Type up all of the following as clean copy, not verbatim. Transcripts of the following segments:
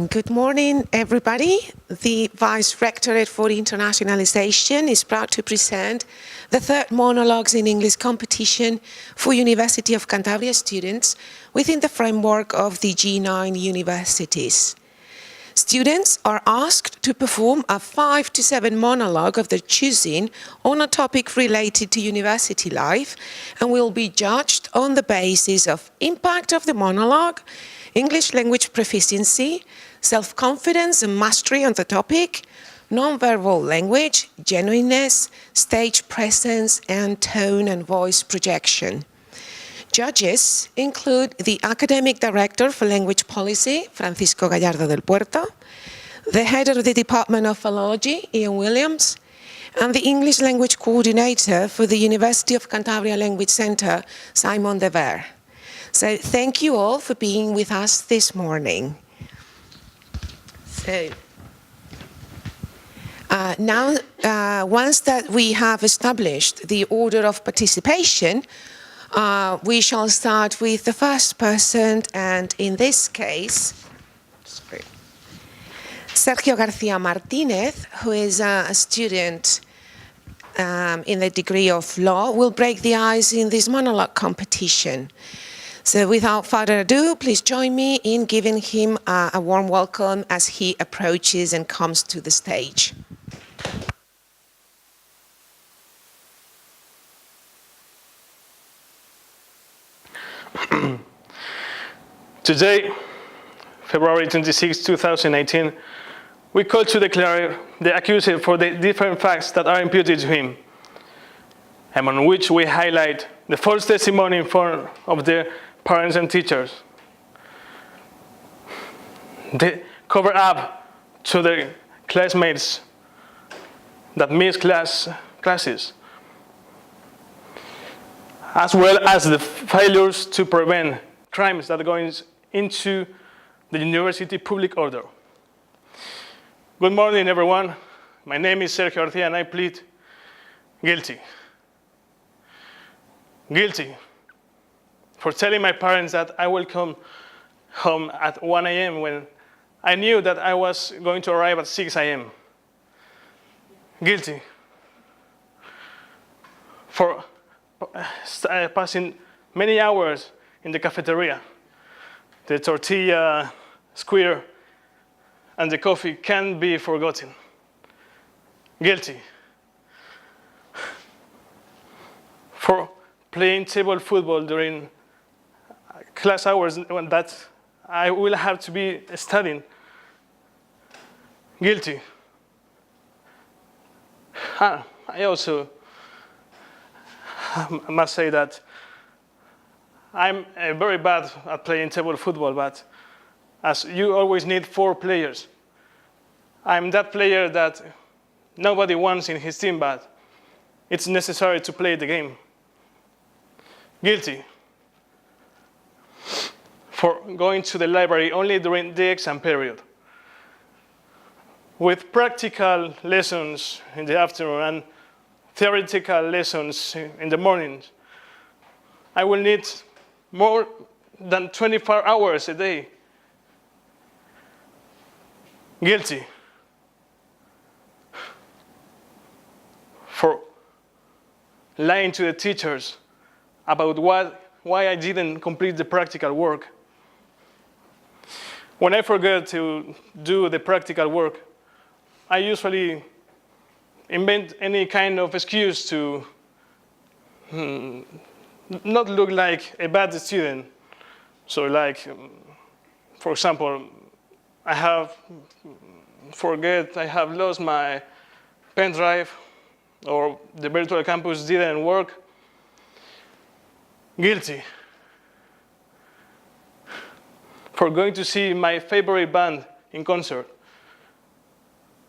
Good morning, everybody. The Vicerrectorate for Internationalization is proud to present the third Monologues in English competition for University of Cantabria students within the framework of the G9 universities. Students are asked to perform a 5 to 7 monologue of their choosing on a topic related to university life and will be judged on the basis of impact of the monologue, English language proficiency, self-confidence and mastery on the topic, non-verbal language, genuineness, stage presence, and tone and voice projection. Judges include the Academic Director for Language Policy, Francisco Gallardo del Puerto, the Head of the Department of Philology, Ian Williams, and the English Language Coordinator for the University of Cantabria Language Centre, Simon De Ver. So thank you all for being with us this morning. So once that we have established the order of participation, we shall start with the first person, and in this case, Sergio García Martínez, who is a student in the degree of law, will break the ice in this monologue competition. So without further ado, please join me in giving him a warm welcome as he approaches and comes to the stage. Today, February 26, 2018, we call to declare the accused for the different facts that are imputed to him, and on which we highlight the false testimony in front of their parents and teachers, the cover up to their classmates that miss classes, as well as the failures to prevent crimes that are going into the university public order. Good morning, everyone. My name is Sergio García, and I plead guilty. Guilty for telling my parents that I will come home at 1 a.m. when I knew that I was going to arrive at 6 a.m. Guilty for passing many hours in the cafeteria. The tortilla square and the coffee can't be forgotten. Guilty for playing table football during class hours when that I will have to be studying. Guilty. I also must say that I'm very bad at playing table football, but as you always need 4 players, I'm that player that nobody wants in his team, but it's necessary to play the game. Guilty for going to the library only during the exam period, with practical lessons in the afternoon and theoretical lessons in the mornings. I will need more than 24 hours a day. Guilty for lying to the teachers about why I didn't complete the practical work. When I forget to do the practical work, I usually invent any kind of excuse to not look like a bad student. So like, for example, I have lost my pen drive, or the virtual campus didn't work. Guilty for going to see my favorite band in concert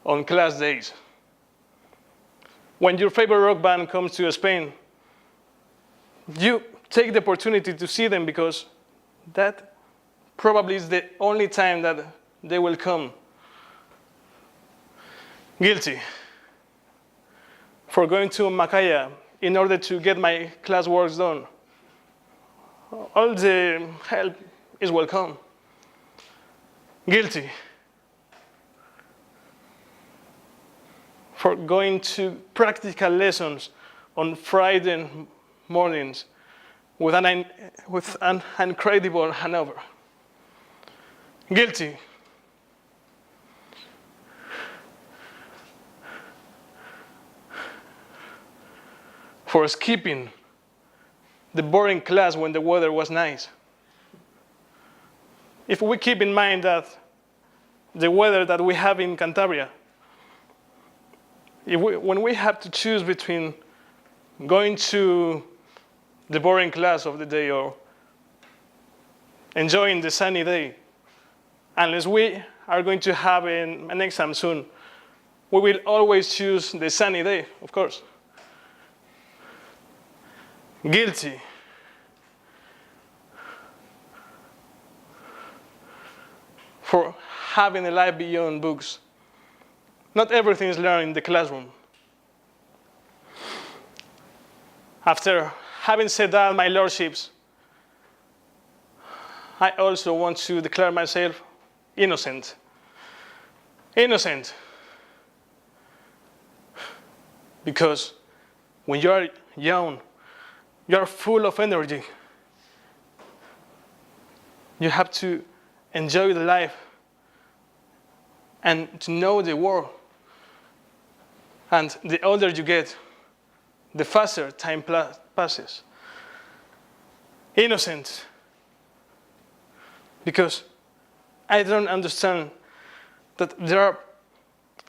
on class days. When your favorite rock band comes to Spain, you take the opportunity to see them because that probably is the only time that they will come. Guilty for going to Macaya in order to get my class works done. All the help is welcome. Guilty for going to practical lessons on Friday mornings with an incredible hangover. Guilty. For skipping the boring class when the weather was nice. If we keep in mind that the weather that we have in Cantabria, when we have to choose between going to the boring class of the day or enjoying the sunny day, unless we are going to have an exam soon, we will always choose the sunny day, of course. Guilty. For having a life beyond books. Not everything is learned in the classroom. After having said that, my lordships, I also want to declare myself innocent. Innocent. Because when you are young, you are full of energy. You have to enjoy the life and to know the world. And the older you get, the faster time passes. Innocent. Because I don't understand that there are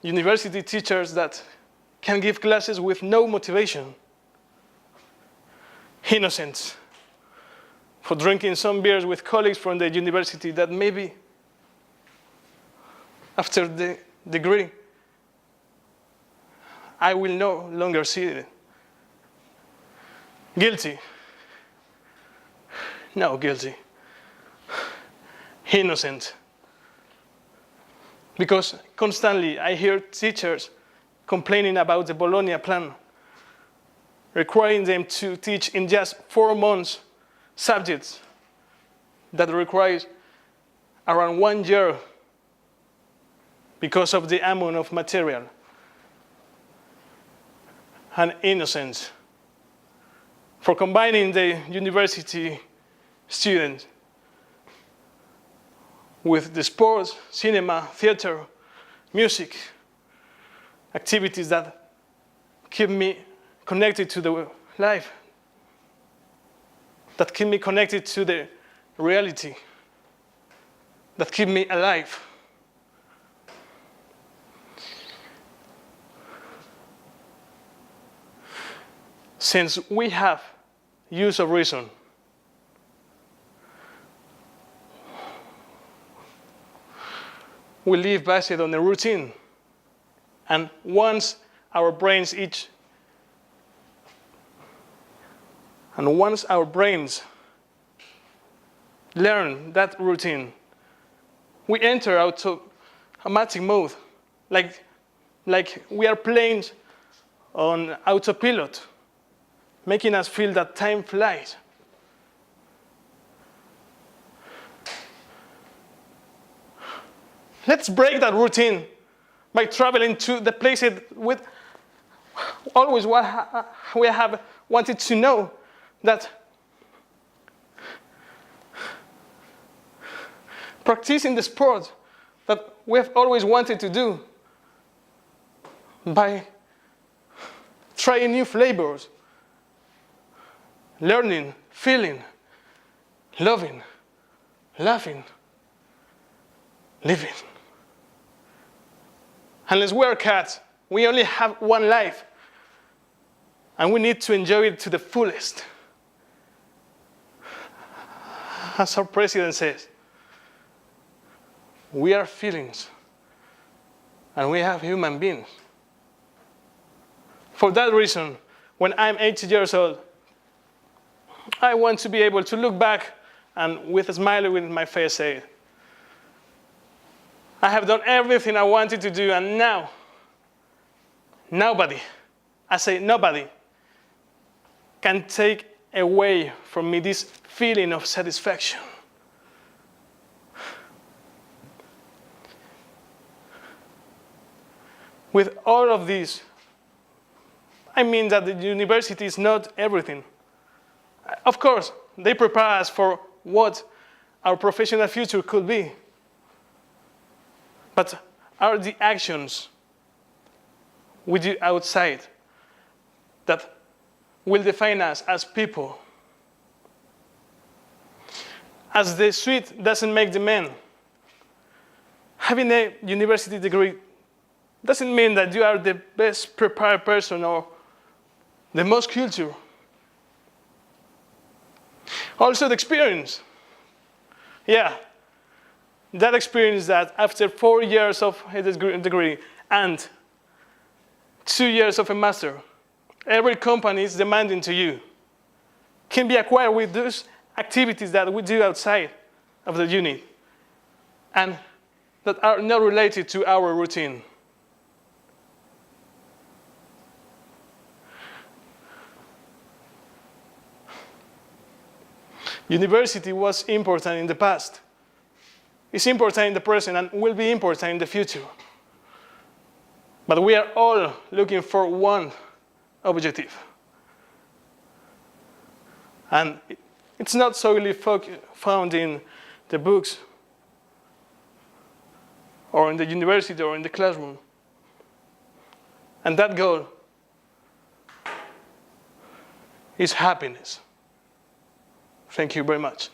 university teachers that can give classes with no motivation. Innocent. For drinking some beers with colleagues from the university that maybe after the degree I will no longer see it. Guilty. No, guilty. Innocent. Because constantly I hear teachers complaining about the Bologna plan, requiring them to teach in just 4 months subjects that requires around 1 year because of the amount of material. And innocence for combining the university students with the sports, cinema, theater, music, activities that keep me connected to the life, that keep me connected to the reality, that keep me alive. Since we have use of reason, we live based on a routine. And once our brains learn that routine, we enter automatic mode, like we are playing on autopilot, making us feel that time flies. Let's break that routine by traveling to the places with always what we have wanted to know, that practicing the sport that we have always wanted to do, by trying new flavors, learning, feeling, loving, laughing, living. Unless we are cats, we only have one life, and we need to enjoy it to the fullest. As our president says, we are feelings, and we have human beings. For that reason, when I'm 80 years old, I want to be able to look back and with a smile on my face say, I have done everything I wanted to do, and now, nobody, I say nobody, can take away from me this feeling of satisfaction. with all of this, I mean that the university is not everything. Of course, they prepare us for what our professional future could be. But are the actions we do outside that will define us as people? As the suit doesn't make the man, having a university degree doesn't mean that you are the best prepared person or the most cultured. Also the experience. Yeah, that experience that after 4 years of a degree and 2 years of a master, every company is demanding to you can be acquired with those activities that we do outside of the uni and that are not related to our routine. University was important in the past. It's important in the present and will be important in the future. But we are all looking for one objective. And it's not solely found in the books or in the university or in the classroom. And that goal is happiness. Thank you very much.